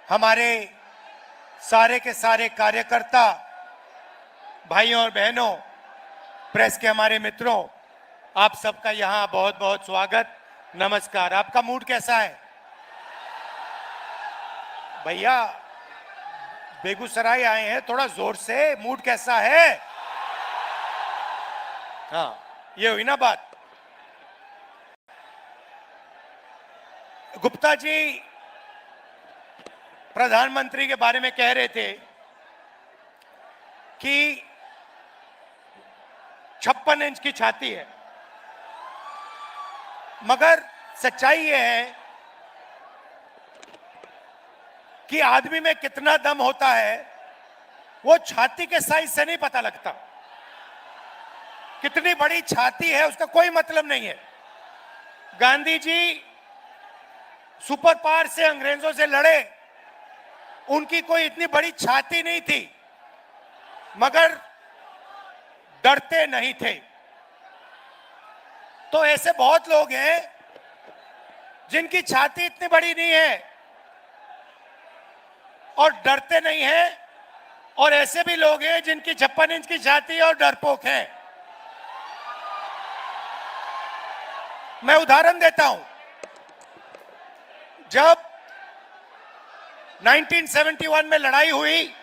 हमारे सारे के सारे कार्यकर्ता, भाइयों और बहनों, प्रेस के हमारे मित्रों, आप सबका यहां बहुत बहुत स्वागत, नमस्कार। आपका मूड कैसा है? भैया बेगूसराय आए हैं, थोड़ा जोर से, मूड कैसा है? हाँ, ये हुई ना बात। गुप्ता जी प्रधानमंत्री के बारे में कह रहे थे कि 56 इंच की छाती है, मगर सच्चाई यह है कि आदमी में कितना दम होता है वो छाती के साइज से नहीं पता लगता। कितनी बड़ी छाती है उसका कोई मतलब नहीं है। गांधी जी सुपर पावर से अंग्रेजों से लड़े, उनकी कोई इतनी बड़ी छाती नहीं थी, मगर डरते नहीं थे। तो ऐसे बहुत लोग हैं जिनकी छाती इतनी बड़ी नहीं है और डरते नहीं हैं, और ऐसे भी लोग हैं जिनकी 56 इंच की छाती है और डरपोक हैं। मैं उदाहरण देता हूं। जब 1971 में लड़ाई हुई,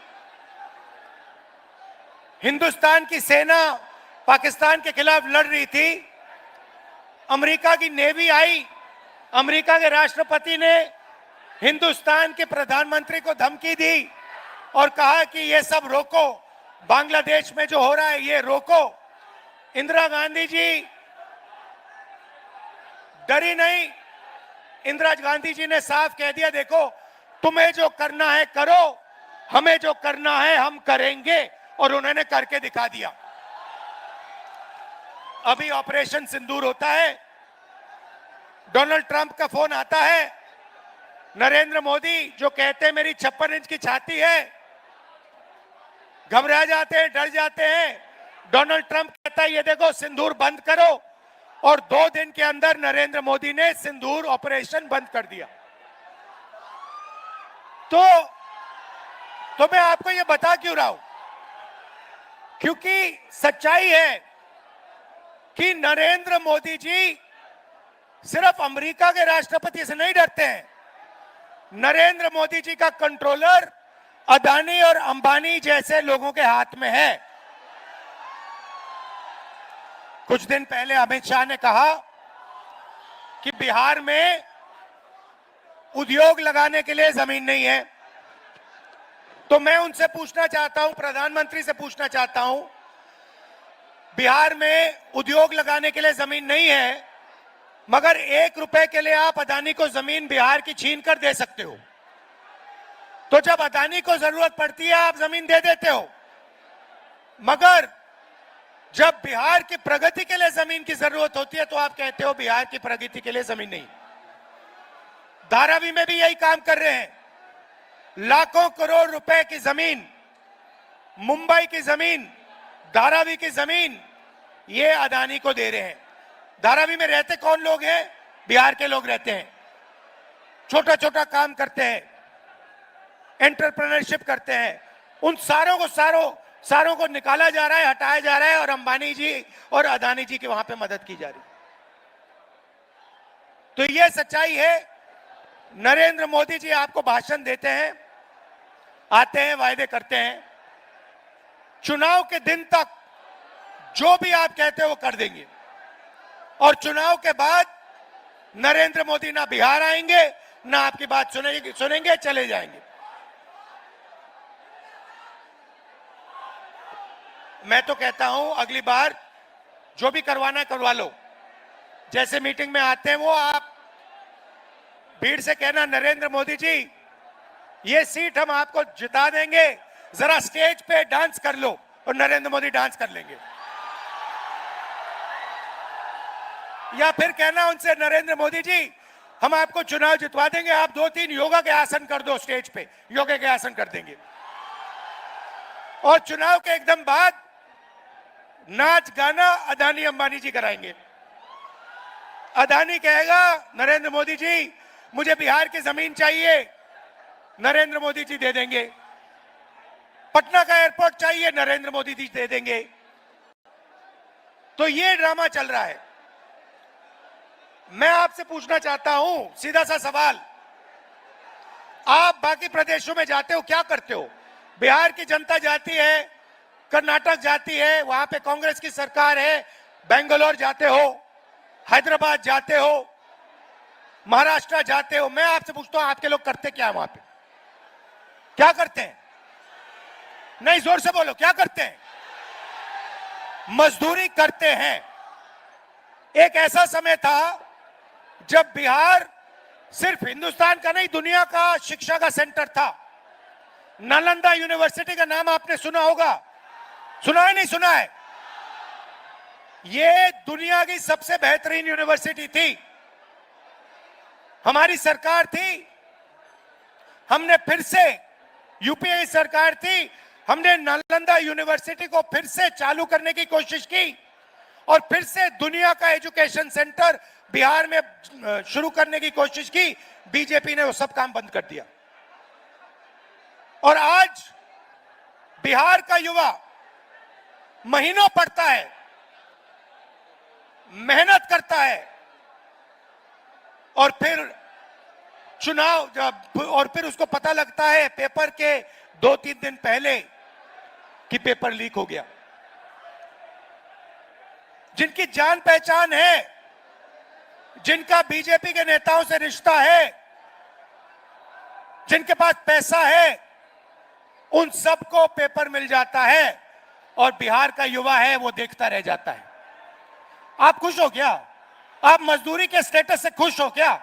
हिंदुस्तान की सेना पाकिस्तान के खिलाफ लड़ रही थी, अमेरिका की नेवी आई, अमेरिका के राष्ट्रपति ने हिंदुस्तान के प्रधानमंत्री को धमकी दी और कहा कि ये सब रोको, बांग्लादेश में जो हो रहा है ये रोको। इंदिरा गांधी जी डरी नहीं। इंदिरा गांधी जी ने साफ कह दिया, देखो तुम्हें जो करना है करो, हमें जो करना है हम करेंगे, और उन्होंने करके दिखा दिया। अभी ऑपरेशन सिंदूर होता है, डोनाल्ड ट्रंप का फोन आता है, नरेंद्र मोदी जो कहते हैं मेरी 56 इंच की छाती है, घबरा जाते हैं, डर जाते हैं। डोनाल्ड ट्रंप कहता है ये देखो सिंदूर बंद करो, और 2 दिन के अंदर नरेंद्र मोदी ने सिंदूर ऑपरेशन बंद कर दिया। तो मैं आपको ये बता क्यों रहा हूं? क्योंकि सच्चाई है कि नरेंद्र मोदी जी सिर्फ अमेरिका के राष्ट्रपति से नहीं डरते हैं। नरेंद्र मोदी जी का कंट्रोलर अदानी और अंबानी जैसे लोगों के हाथ में है। कुछ दिन पहले अमित शाह ने कहा कि बिहार में उद्योग लगाने के लिए जमीन नहीं है। तो मैं उनसे पूछना चाहता हूं, प्रधानमंत्री से पूछना चाहता हूं, बिहार में उद्योग लगाने के लिए जमीन नहीं है, मगर 1 रुपए के लिए आप अदानी को जमीन बिहार की छीन कर दे सकते हो। तो जब अदानी को जरूरत पड़ती है आप जमीन दे देते हो, मगर जब बिहार की प्रगति के लिए जमीन की जरूरत होती है तो आप कहते हो बिहार की प्रगति के लिए जमीन नहीं। धारावी में भी यही काम कर रहे हैं। लाखों करोड़ रुपए की जमीन, मुंबई की जमीन, धारावी की जमीन, ये अदानी को दे रहे हैं। धारावी में रहते कौन लोग हैं? बिहार के लोग रहते हैं। छोटा छोटा काम करते हैं, एंटरप्रेन्योरशिप करते हैं। उन सारों को निकाला जा रहा है, हटाया जा रहा है, और अंबानी जी और अदानी जी की वहां पे मदद की जा रही है। तो यह सच्चाई है। नरेंद्र मोदी जी आपको भाषण देते हैं, आते हैं, वायदे करते हैं, चुनाव के दिन तक जो भी आप कहते हो वो कर देंगे, और चुनाव के बाद नरेंद्र मोदी ना बिहार आएंगे, ना आपकी बात सुनेंगे, चले जाएंगे। मैं तो कहता हूं अगली बार जो भी करवाना है करवा लो। जैसे मीटिंग में आते हैं वो आप भीड़ से कहना, नरेंद्र मोदी जी ये सीट हम आपको जिता देंगे, जरा स्टेज पे डांस कर लो, और नरेंद्र मोदी डांस कर लेंगे। या फिर कहना उनसे, नरेंद्र मोदी जी हम आपको चुनाव जितवा देंगे, आप 2-3 योगा के आसन कर दो स्टेज पे, योगा के आसन कर देंगे। और चुनाव के एकदम बाद नाच गाना अदानी अंबानी जी कराएंगे। अदानी कहेगा, नरेंद्र मोदी जी मुझे बिहार की जमीन चाहिए, नरेंद्र मोदी जी दे देंगे। पटना का एयरपोर्ट चाहिए, नरेंद्र मोदी जी दे देंगे। तो ये ड्रामा चल रहा है। मैं आपसे पूछना चाहता हूं सीधा सा सवाल, आप बाकी प्रदेशों में जाते हो, क्या करते हो? बिहार की जनता जाती है, कर्नाटक जाती है, वहां पे कांग्रेस की सरकार है, बेंगलोर जाते हो, हैदराबाद जाते हो, महाराष्ट्र जाते हो। मैं आपसे पूछता हूं आपके लोग करते क्या है वहां पे? क्या करते हैं? नहीं, जोर से बोलो, क्या करते हैं? मजदूरी करते हैं। एक ऐसा समय था जब बिहार सिर्फ हिंदुस्तान का नहीं, दुनिया का शिक्षा का सेंटर था। नालंदा यूनिवर्सिटी का नाम आपने सुना होगा, सुना है नहीं सुना है? ये दुनिया की सबसे बेहतरीन यूनिवर्सिटी थी। हमारी सरकार थी, हमने फिर से, यूपीए की सरकार थी, हमने नालंदा यूनिवर्सिटी को फिर से चालू करने की कोशिश की और फिर से दुनिया का एजुकेशन सेंटर बिहार में शुरू करने की कोशिश की। बीजेपी ने वो सब काम बंद कर दिया और आज बिहार का युवा महीनों पढ़ता है, मेहनत करता है और फिर चुनाव जब, और फिर उसको पता लगता है पेपर के 2-3 दिन पहले कि पेपर लीक हो गया। जिनकी जान पहचान है, जिनका बीजेपी के नेताओं से रिश्ता है, जिनके पास पैसा है, उन सबको पेपर मिल जाता है और बिहार का युवा है वो देखता रह जाता है। आप खुश हो क्या? आप मजदूरी के स्टेटस से खुश हो क्या?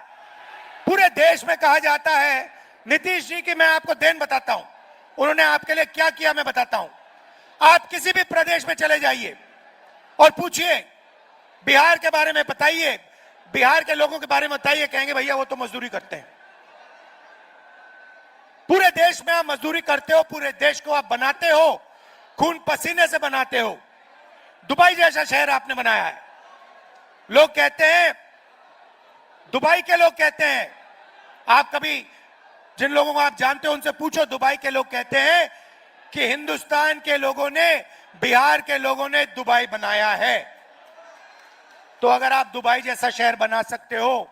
पूरे देश में कहा जाता है, नीतीश जी की मैं आपको देन बताता हूं, उन्होंने आपके लिए क्या किया मैं बताता हूं। आप किसी भी प्रदेश में चले जाइए और पूछिए, बिहार के बारे में बताइए, बिहार के लोगों के बारे में बताइए, कहेंगे भैया वो तो मजदूरी करते हैं। पूरे देश में आप मजदूरी करते हो, पूरे देश को आप बनाते हो, खून पसीने से बनाते हो। दुबई जैसा शहर आपने बनाया है। लोग कहते हैं, दुबई के लोग कहते हैं, आप कभी जिन लोगों को आप जानते हो उनसे पूछो, दुबई के लोग कहते हैं कि हिंदुस्तान के लोगों ने, बिहार के लोगों ने दुबई बनाया है। तो अगर आप दुबई जैसा शहर बना सकते हो,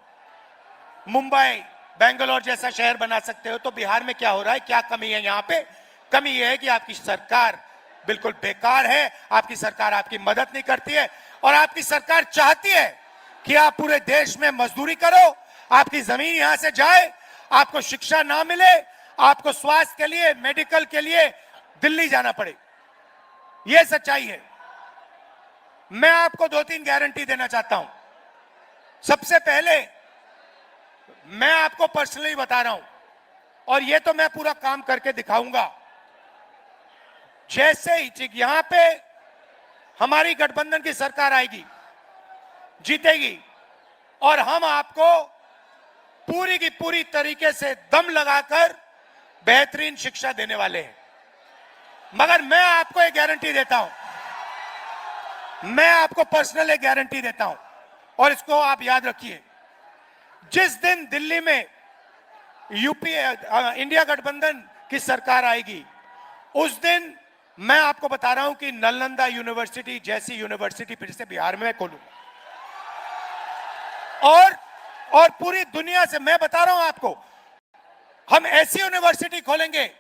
मुंबई, बेंगलोर जैसा शहर बना सकते हो, तो बिहार में क्या हो रहा है? क्या कमी है यहां पे? कमी यह है कि आपकी सरकार बिल्कुल बेकार है, आपकी सरकार आपकी मदद नहीं करती है और आपकी सरकार चाहती है कि आप पूरे देश में मजदूरी करो, आपकी जमीन यहां से जाए, आपको शिक्षा ना मिले, आपको स्वास्थ्य के लिए, मेडिकल के लिए दिल्ली जाना पड़े। यह सच्चाई है। मैं आपको 2-3 गारंटी देना चाहता हूं। सबसे पहले मैं आपको पर्सनली बता रहा हूं और यह तो मैं पूरा काम करके दिखाऊंगा। जैसे ही यहां पे हमारी गठबंधन की सरकार आएगी, जीतेगी, और हम आपको पूरी की पूरी तरीके से दम लगाकर बेहतरीन शिक्षा देने वाले हैं। मगर मैं आपको एक गारंटी देता हूं, मैं आपको पर्सनल एक गारंटी देता हूं और इसको आप याद रखिए। जिस दिन दिल्ली में यूपीए इंडिया गठबंधन की सरकार आएगी, उस दिन मैं आपको बता रहा हूं कि नालंदा यूनिवर्सिटी जैसी यूनिवर्सिटी फिर से बिहार में खोलूंगा। और पूरी दुनिया से मैं बता रहा हूं आपको, हम ऐसी यूनिवर्सिटी खोलेंगे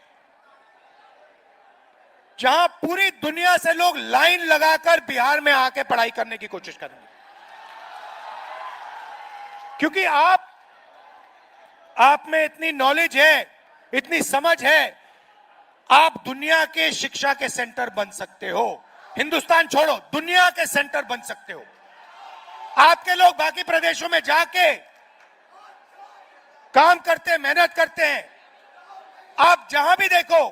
जहां पूरी दुनिया से लोग लाइन लगाकर बिहार में आके पढ़ाई करने की कोशिश करेंगे। क्योंकि आप में इतनी नॉलेज है, इतनी समझ है, आप दुनिया के शिक्षा के सेंटर बन सकते हो। हिंदुस्तान छोड़ो, दुनिया के सेंटर बन सकते हो। आपके लोग बाकी प्रदेशों में जाके काम करते हैं, मेहनत करते हैं। आप जहां भी देखो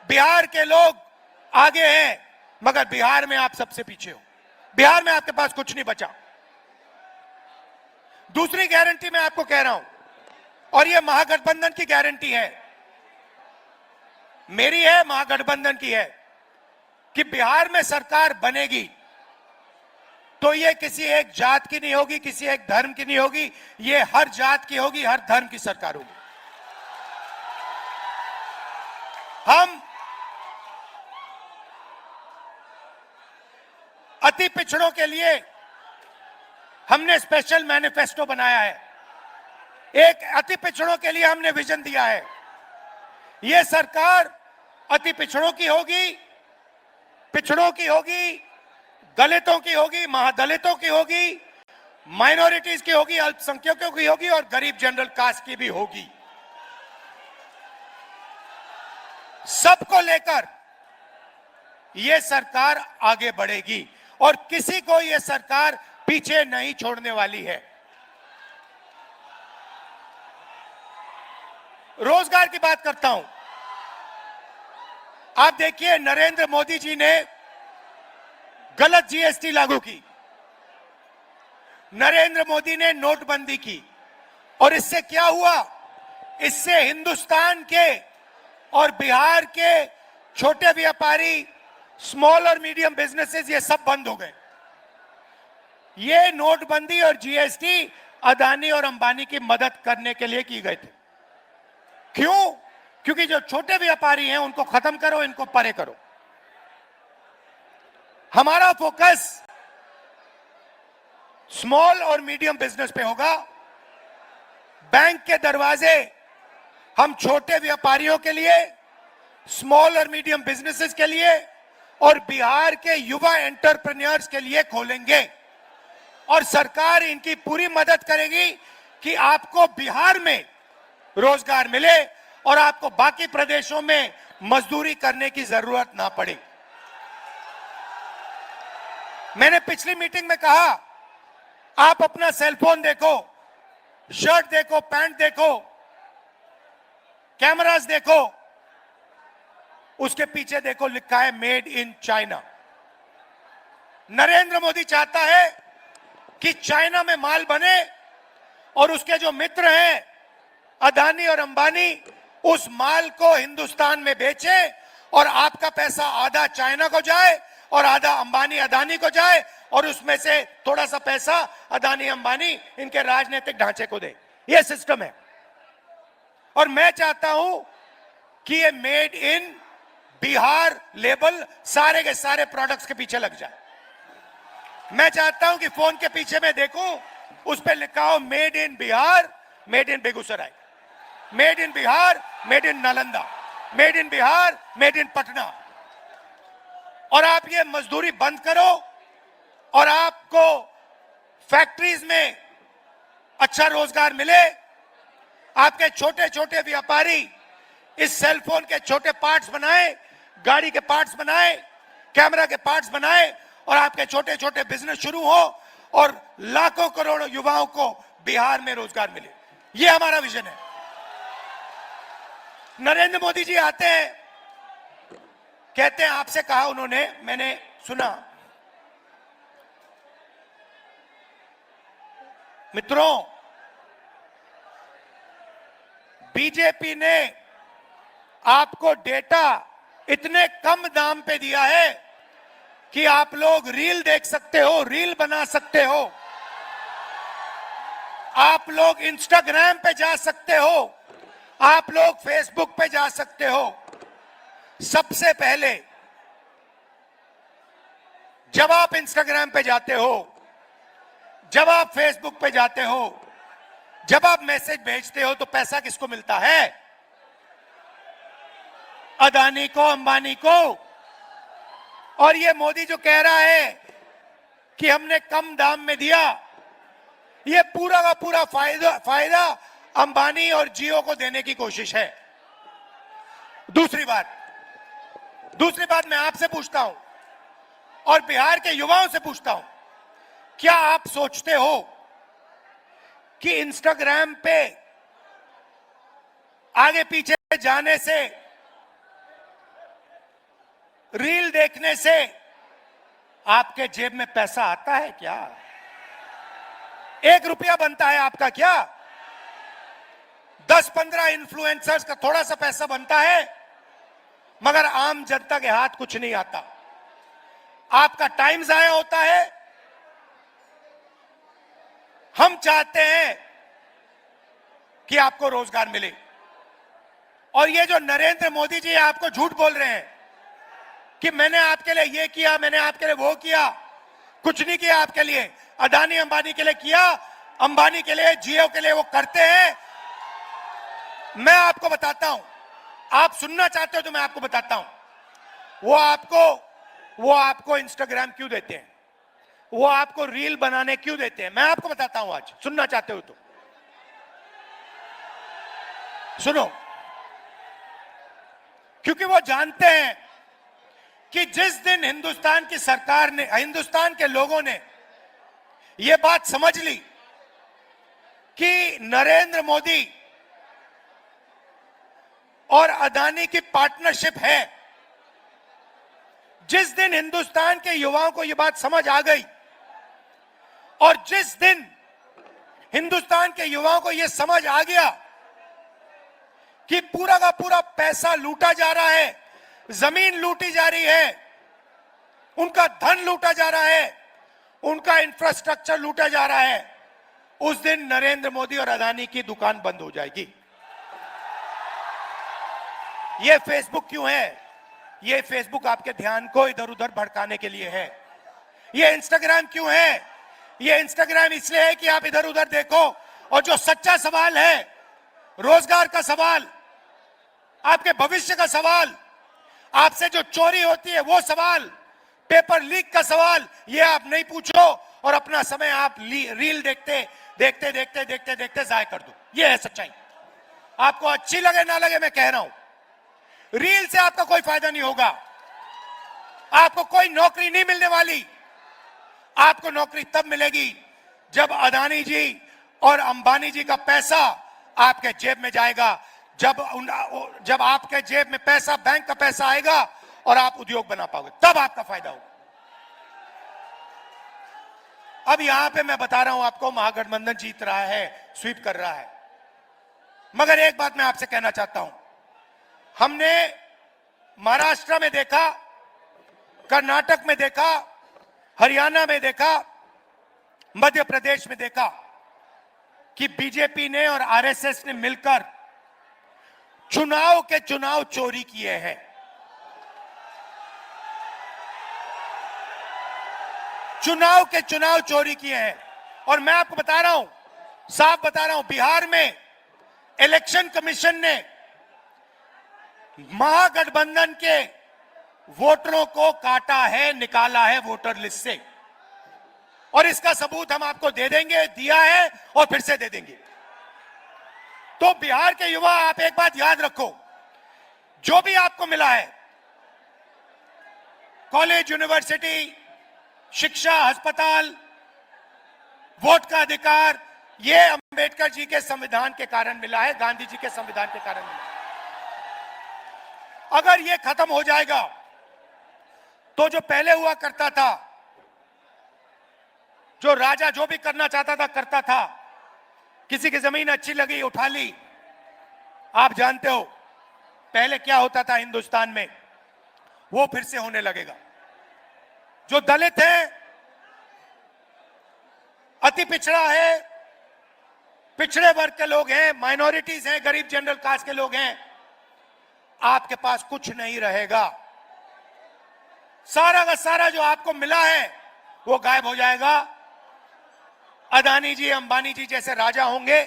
बिहार के लोग आगे हैं, मगर बिहार में आप सबसे पीछे हो। बिहार में आपके पास कुछ नहीं बचा। दूसरी गारंटी मैं आपको कह रहा हूं, और यह महागठबंधन की गारंटी है, मेरी है, महागठबंधन की है, कि बिहार में सरकार बनेगी तो ये किसी एक जात की नहीं होगी, किसी एक धर्म की नहीं होगी, ये हर जात की होगी, हर धर्म की सरकार होगी। हम अति पिछड़ों के लिए हमने स्पेशल मैनिफेस्टो बनाया है। एक अति पिछड़ों के लिए हमने विजन दिया है। यह सरकार अति पिछड़ों की होगी, पिछड़ों की होगी, दलितों की होगी, महादलितों की होगी, माइनॉरिटीज की होगी, अल्पसंख्यकों की होगी और गरीब जनरल कास्ट की भी होगी। सबको लेकर यह सरकार आगे बढ़ेगी और किसी को यह सरकार पीछे नहीं छोड़ने वाली है। रोजगार की बात करता हूं। आप देखिए, नरेंद्र मोदी जी ने गलत जीएसटी लागू की, नरेंद्र मोदी ने नोटबंदी की और इससे क्या हुआ? इससे हिंदुस्तान के और बिहार के छोटे व्यापारी, स्मॉल और मीडियम बिजनेसेस, ये सब बंद हो गए। ये नोटबंदी और जीएसटी अदानी और अंबानी की मदद करने के लिए की गए थे। क्यों? क्योंकि जो छोटे व्यापारी हैं उनको खत्म करो, इनको परे करो। हमारा फोकस स्मॉल और मीडियम बिजनेस पे होगा। बैंक के दरवाजे हम छोटे व्यापारियों के लिए, स्मॉल और मीडियम बिजनेसेस के लिए और बिहार के युवा एंटरप्रेन्योर्स के लिए खोलेंगे और सरकार इनकी पूरी मदद करेगी कि आपको बिहार में रोजगार मिले और आपको बाकी प्रदेशों में मजदूरी करने की जरूरत ना पड़े। मैंने पिछली मीटिंग में कहा, आप अपना सेलफोन देखो, शर्ट देखो, पैंट देखो, कैमरास देखो, उसके पीछे देखो लिखा है made in China. Narendra Modi चाहता है कि चाइना में माल बने और उसके जो मित्र हैं अदानी और अंबानी उस माल को हिंदुस्तान में बेचे और आपका पैसा आधा चाइना को जाए और आधा अंबानी अदानी को जाए और उसमें से थोड़ा सा पैसा अदानी अंबानी इनके राजनीतिक ढांचे को दे। यह सिस्टम है और मैं चाहता हूं कि ये मेड इन बिहार लेबल सारे के सारे प्रोडक्ट्स के पीछे लग जाए। मैं चाहता हूं कि फोन के पीछे मैं देखूं, उस पर लिखा हो made in Bihar, made in Begusarai, made in Bihar, made in Nalanda, made in Bihar, made in Patna. और आप ये मजदूरी बंद करो और आपको फैक्ट्रीज में अच्छा रोजगार मिले। आपके छोटे छोटे व्यापारी इस सेलफोन के छोटे पार्ट्स बनाए, गाड़ी के पार्ट्स बनाए, कैमरा के पार्ट्स बनाए और आपके छोटे छोटे बिजनेस शुरू हो और लाखों करोड़ों युवाओं को बिहार में रोजगार मिले। यह हमारा विजन है। नरेंद्र मोदी जी आते हैं, कहते हैं, आपसे कहा उन्होंने, मैंने सुना, मित्रों, बीजेपी ने आपको डेटा इतने कम दाम पे दिया है कि आप लोग रील देख सकते हो, रील बना सकते हो, आप लोग इंस्टाग्राम पे जा सकते हो, आप लोग फेसबुक पे जा सकते हो। सबसे पहले जब आप इंस्टाग्राम पे जाते हो, जब आप फेसबुक पे जाते हो, जब आप मैसेज भेजते हो तो पैसा किसको मिलता है? अदानी को, अंबानी को। और ये मोदी जो कह रहा है कि हमने कम दाम में दिया, ये पूरा का पूरा फायदा अंबानी और जियो को देने की कोशिश है। दूसरी बात मैं आपसे पूछता हूं और बिहार के युवाओं से पूछता हूं, क्या आप सोचते हो कि इंस्टाग्राम पे आगे पीछे जाने से, रील देखने से आपके जेब में पैसा आता है क्या? 1 रुपया बनता है आपका क्या? 10-15 इन्फ्लुएंसर्स का थोड़ा सा पैसा बनता है, मगर आम जनता के हाथ कुछ नहीं आता। आपका टाइम जाया होता है। हम चाहते हैं कि आपको रोजगार मिले। और ये जो नरेंद्र मोदी जी आपको झूठ बोल रहे हैं कि मैंने आपके लिए ये किया, मैंने आपके लिए वो किया, कुछ नहीं किया आपके लिए। अदानी अंबानी के लिए किया, अंबानी के लिए, जियो के लिए वो करते हैं। मैं आपको बताता हूं, आप सुनना चाहते हो तो मैं आपको बताता हूं, वो आपको इंस्टाग्राम क्यों देते हैं, वो आपको रील बनाने क्यों देते हैं, मैं आपको बताता हूं। आज सुनना चाहते हो तो सुनो, क्योंकि वो जानते हैं कि जिस दिन हिंदुस्तान की सरकार ने, हिंदुस्तान के लोगों ने यह बात समझ ली कि नरेंद्र मोदी और अदानी की पार्टनरशिप है, जिस दिन हिंदुस्तान के युवाओं को यह बात समझ आ गई और जिस दिन हिंदुस्तान के युवाओं को यह समझ आ गया कि पूरा का पूरा पैसा लूटा जा रहा है, जमीन लूटी जा रही है, उनका धन लूटा जा रहा है, उनका इंफ्रास्ट्रक्चर लूटा जा रहा है, उस दिन नरेंद्र मोदी और अदानी की दुकान बंद हो जाएगी। ये फेसबुक क्यों है? ये फेसबुक आपके ध्यान को इधर उधर भड़काने के लिए है। ये इंस्टाग्राम क्यों है? ये इंस्टाग्राम इसलिए है कि आप इधर उधर देखो और जो सच्चा सवाल है, रोजगार का सवाल, आपके भविष्य का सवाल, आपसे जो चोरी होती है वो सवाल, पेपर लीक का सवाल, ये आप नहीं पूछो और अपना समय आप रील देखते देखते देखते देखते देखते जाया कर दो। ये है सच्चाई। आपको अच्छी लगे ना लगे, मैं कह रहा हूं, रील से आपका कोई फायदा नहीं होगा, आपको कोई नौकरी नहीं मिलने वाली। आपको नौकरी तब मिलेगी जब अदानी जी और अंबानी जी का पैसा आपके जेब में जाएगा, जब आपके जेब में पैसा, बैंक का पैसा आएगा और आप उद्योग बना पाओगे, तब आपका फायदा होगा। अब यहां पे मैं बता रहा हूं आपको, महागठबंधन जीत रहा है, स्वीप कर रहा है, मगर एक बात मैं आपसे कहना चाहता हूं, हमने महाराष्ट्र में देखा, कर्नाटक में देखा, हरियाणा में देखा, मध्य प्रदेश में देखा कि बीजेपी ने और आरएसएस ने मिलकर चुनाव के चुनाव चोरी किए हैं। चुनाव के चुनाव चोरी किए हैं। और मैं आपको बता रहा हूं, साफ बता रहा हूं, बिहार में इलेक्शन कमीशन ने महागठबंधन के वोटरों को काटा है, निकाला है वोटर लिस्ट से, और इसका सबूत हम आपको दे देंगे, दिया है और फिर से दे देंगे। तो बिहार के युवा, आप एक बात याद रखो, जो भी आपको मिला है, कॉलेज, यूनिवर्सिटी, शिक्षा, अस्पताल, वोट का अधिकार, यह अंबेडकर जी के संविधान के कारण मिला है, गांधी जी के संविधान के कारण मिला है। अगर यह खत्म हो जाएगा तो जो पहले हुआ करता था, जो राजा जो भी करना चाहता था करता था, किसी की जमीन अच्छी लगी उठा ली। आप जानते हो पहले क्या होता था हिंदुस्तान में, वो फिर से होने लगेगा। जो दलित है, अति पिछड़ा है, पिछड़े वर्ग के लोग हैं, माइनॉरिटीज हैं, गरीब जनरल कास्ट के लोग हैं, आपके पास कुछ नहीं रहेगा। सारा का सारा जो आपको मिला है वो गायब हो जाएगा। अदानी जी, अंबानी जी जैसे राजा होंगे,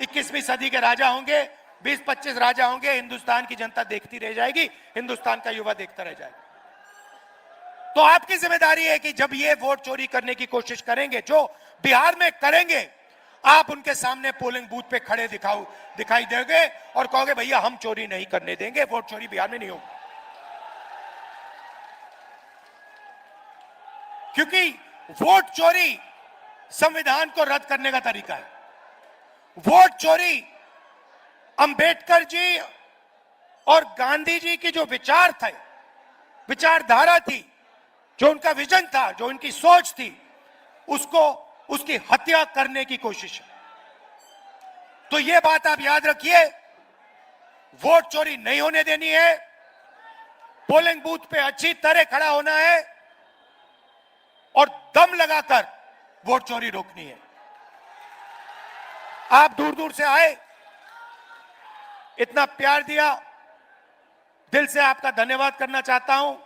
21वीं सदी के राजा होंगे, 20-25 राजा होंगे, हिंदुस्तान की जनता देखती रह जाएगी, हिंदुस्तान का युवा देखता रह जाएगा। तो आपकी जिम्मेदारी है कि जब ये वोट चोरी करने की कोशिश करेंगे, जो बिहार में करेंगे, आप उनके सामने पोलिंग बूथ पे खड़े दिखाई देंगे और कहोगे भैया हम चोरी नहीं करने देंगे, वोट चोरी बिहार में नहीं होगी। क्योंकि वोट चोरी संविधान को रद्द करने का तरीका है। वोट चोरी अंबेडकर जी और गांधी जी की जो विचार थे, विचारधारा थी, जो उनका विजन था, जो उनकी सोच थी, उसकी हत्या करने की कोशिश है। तो यह बात आप याद रखिए, वोट चोरी नहीं होने देनी है, पोलिंग बूथ पे अच्छी तरह खड़ा होना है और दम लगाकर वोट चोरी रोकनी है। आप दूर दूर से आए, इतना प्यार दिया, दिल से आपका धन्यवाद करना चाहता हूं।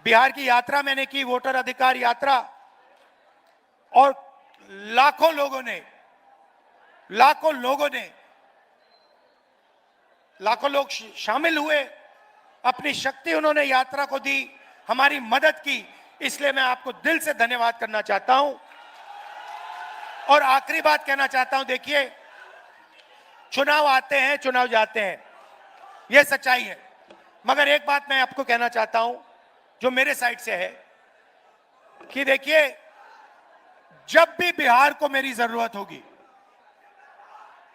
बिहार की यात्रा मैंने की, वोटर अधिकार यात्रा, और लाखों लोगों लोग शामिल हुए, अपनी शक्ति उन्होंने यात्रा को दी, हमारी मदद की। इसलिए मैं आपको दिल से धन्यवाद करना चाहता हूं। और आखिरी बात कहना चाहता हूं, देखिए, चुनाव आते हैं, चुनाव जाते हैं, यह सच्चाई है। मगर एक बात मैं आपको कहना चाहता हूं जो मेरे साइड से है, कि देखिए, जब भी बिहार को मेरी जरूरत होगी,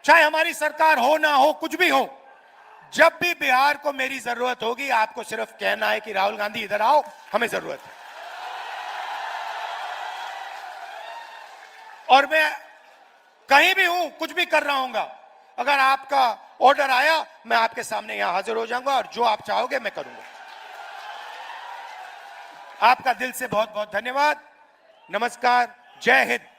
चाहे हमारी सरकार हो ना हो, कुछ भी हो, जब भी बिहार को मेरी जरूरत होगी, आपको सिर्फ कहना है कि राहुल गांधी इधर आओ, हमें जरूरत है। और मैं कहीं भी हूं, कुछ भी कर रहा हूंगा, अगर आपका ऑर्डर आया, मैं आपके सामने यहां हाजिर हो जाऊंगा और जो आप चाहोगे मैं करूंगा। आपका दिल से बहुत बहुत धन्यवाद। नमस्कार, जय हिंद।